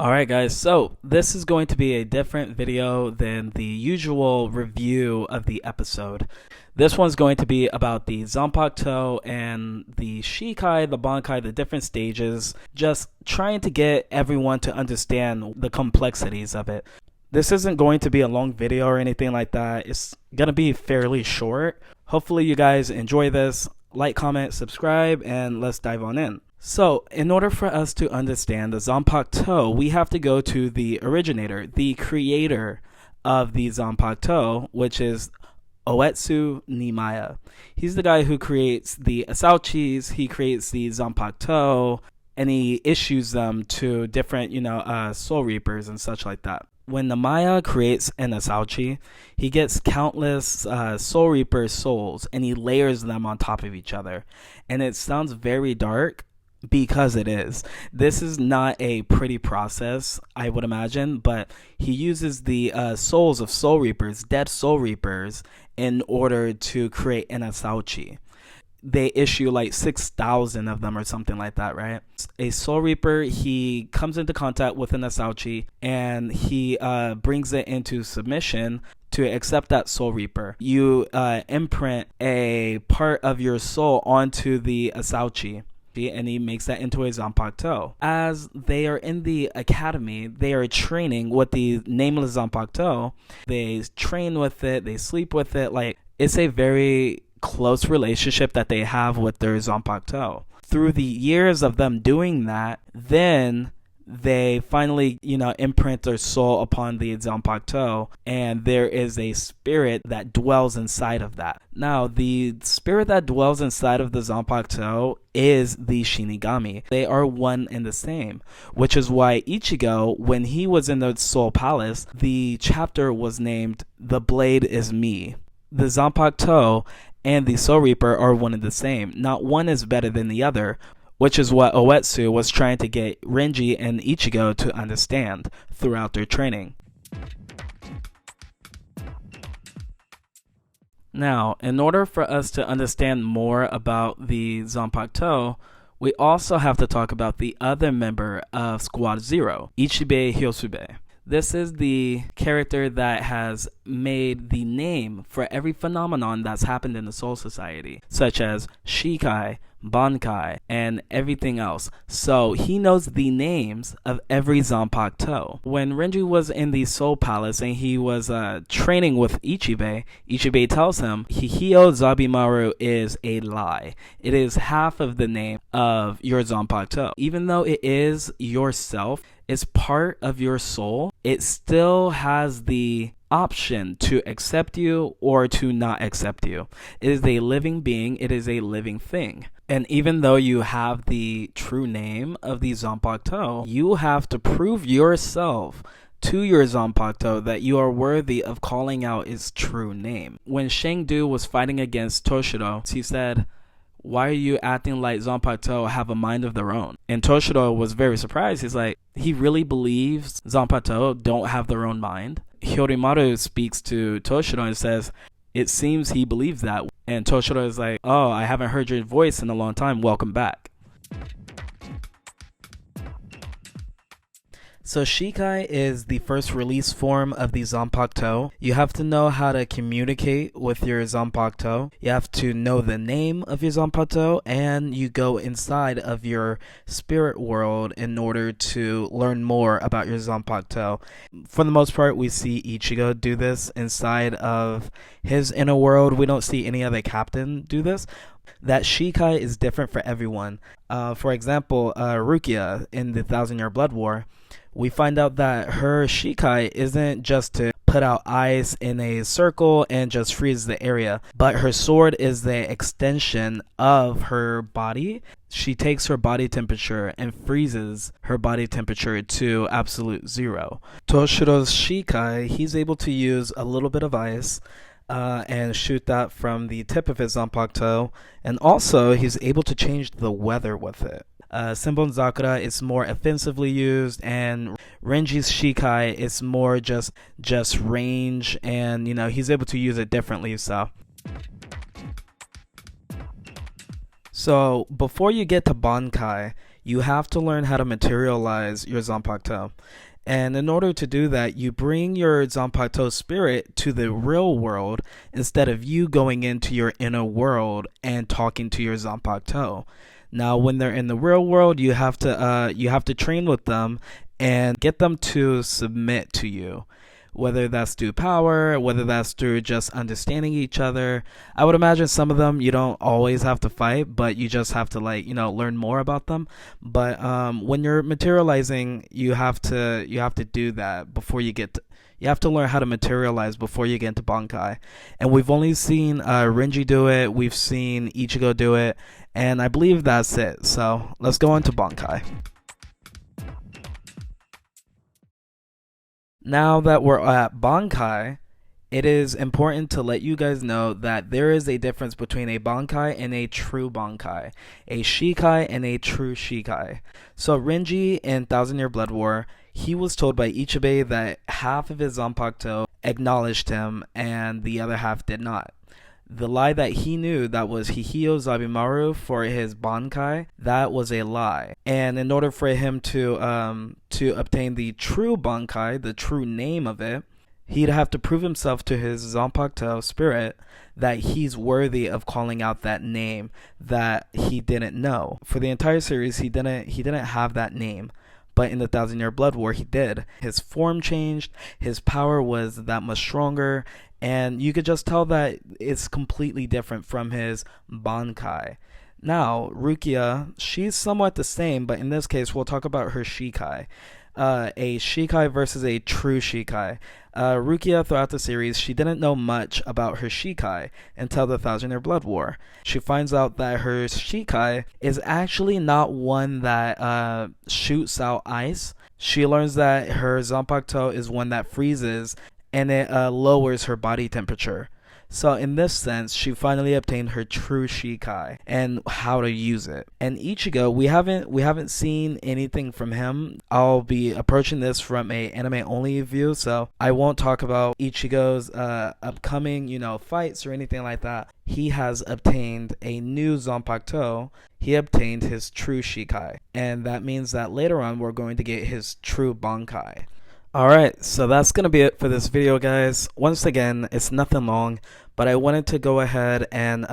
Alright guys, so this is going to be a different video than the usual review of the episode. This one's going to be about the Zanpakuto and the Shikai, the Bankai, the different stages, just trying to get everyone to understand the complexities of it. This isn't going to be a long video or anything like that. It's going to be fairly short. Hopefully you guys enjoy this. Like, comment, subscribe, and let's dive on in. So, in order for us to understand the Zanpakuto, we have to go to the originator, the creator of the Zanpakuto, which is Uetsu Nimaya. He's the guy who creates the Asauchis, he creates the Zanpakuto, and he issues them to different, Soul Reapers and such like that. When Nimaya creates an Asauchi, he gets countless Soul Reaper souls, and he layers them on top of each other. And it sounds very dark, because it is. This is not a pretty process, I would imagine, but he uses the souls of Soul Reapers, dead Soul Reapers, in order to create an Asauchi. They issue like 6,000 of them or something like that, right? A Soul Reaper, he comes into contact with an Asauchi, and he brings it into submission to accept that Soul Reaper. You imprint a part of your soul onto the Asauchi, and he makes that into a Zanpakuto. As they are in the academy, they are training with the nameless Zanpakuto. They train with it, they sleep with it. Like, it's a very close relationship that they have with their Zanpakuto. Through the years of them doing that, then they finally, imprint their soul upon the Zanpakuto, and there is a spirit that dwells inside of that. Now, the spirit that dwells inside of the Zanpakuto is the Shinigami. They are one and the same, which is why Ichigo, when he was in the Soul Palace, the chapter was named "The Blade is Me." The Zanpakuto and the Soul Reaper are one and the same. Not one is better than the other, which is what Uetsu was trying to get Renji and Ichigo to understand throughout their training. Now, in order for us to understand more about the Zanpakuto, we also have to talk about the other member of Squad Zero, Ichibe Hyosube. This is the character that has made the name for every phenomenon that's happened in the Soul Society, such as Shikai, Bankai, and everything else. So he knows the names of every Zanpakuto. When Renji was in the Soul Palace and he was training with Ichibe, Ichibe tells him Hihio Zabimaru is a lie. It is half of the name of your Zanpakuto. Even though it is yourself, it's part of your soul, it still has the option to accept you or to not accept you. It is a living being, it is a living thing. And even though you have the true name of the Zanpakuto, you have to prove yourself to your Zanpakuto that you are worthy of calling out its true name. When Shangdu was fighting against Toshiro, he said, "Why are you acting like Zanpakuto have a mind of their own?" And Toshiro was very surprised. He's like, he really believes Zanpakuto don't have their own mind? Hyorimaru speaks to Toshiro and says, it seems he believes that. And Toshiro is like, oh, I haven't heard your voice in a long time. Welcome back. So Shikai is the first release form of the Zanpakuto. You have to know how to communicate with your Zanpakuto. You have to know the name of your Zanpakuto, and you go inside of your spirit world in order to learn more about your Zanpakuto. For the most part, we see Ichigo do this inside of his inner world. We don't see any other captain do this. That Shikai is different for everyone. For example, Rukia in the Thousand Year Blood War, we find out that her Shikai isn't just to put out ice in a circle and just freeze the area, but her sword is the extension of her body. She takes her body temperature and freezes her body temperature to absolute zero. Toshiro's Shikai, he's able to use a little bit of ice and shoot that from the tip of his Zanpakuto, and also he's able to change the weather with it. Senbon Zakura is more offensively used, and Renji's Shikai is more just range, and he's able to use it differently. So before you get to Bankai, you have to learn how to materialize your Zanpakuto. And in order to do that, you bring your Zanpakuto spirit to the real world instead of you going into your inner world and talking to your Zanpakuto. Now, when they're in the real world, you have to train with them and get them to submit to you. Whether that's through power, whether that's through just understanding each other. I would imagine some of them you don't always have to fight, but you just have to learn more about them. But when you're materializing, you have to do that before you get to, you have to learn how to materialize before you get into Bankai. And we've only seen Renji do it, we've seen Ichigo do it, and I believe that's it. So let's go into Bankai. Now that we're at Bankai, it is important to let you guys know that there is a difference between a Bankai and a true Bankai, a Shikai and a true Shikai. So Renji in Thousand Year Blood War, he was told by Ichigo that half of his Zanpakuto acknowledged him and the other half did not. The lie that he knew that was Hihio Zabimaru for his Bankai, that was a lie. And in order for him to obtain the true Bankai, the true name of it, he'd have to prove himself to his Zanpakuto spirit that he's worthy of calling out that name that he didn't know. For the entire series, he didn't have that name. But in the Thousand Year Blood War, he did. His form changed, his power was that much stronger, and you could just tell that it's completely different from his Bankai. Now, Rukia, she's somewhat the same, but in this case, we'll talk about her Shikai. A Shikai versus a true Shikai. Rukia, throughout the series, she didn't know much about her Shikai until the Thousand Year Blood War. She finds out that her Shikai is actually not one that shoots out ice. She learns that her Zanpakuto is one that freezes and it lowers her body temperature. So in this sense, she finally obtained her true Shikai and how to use it. And Ichigo, we haven't seen anything from him. I'll be approaching this from a anime only view, so I won't talk about Ichigo's upcoming, fights or anything like that. He has obtained a new Zanpakuto. He obtained his true Shikai, and that means that later on we're going to get his true Bankai. Alright, so that's going to be it for this video, guys. Once again, it's nothing long, but I wanted to go ahead and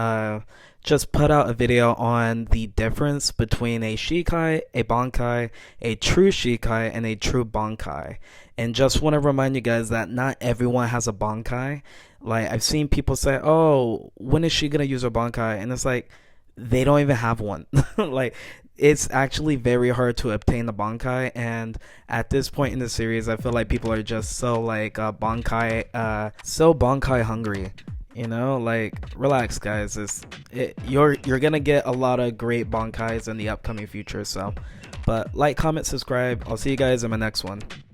just put out a video on the difference between a Shikai, a Bankai, a true Shikai, and a true Bankai. And just want to remind you guys that not everyone has a Bankai. Like, I've seen people say, oh, when is she going to use her Bankai? And it's like, they don't even have one. Like, it's actually very hard to obtain the Bankai, and at this point in the series, I feel like people are just so Bankai hungry. Like, relax, guys. You're gonna get a lot of great Bankais in the upcoming future. So, but like, comment, subscribe. I'll see you guys in my next one.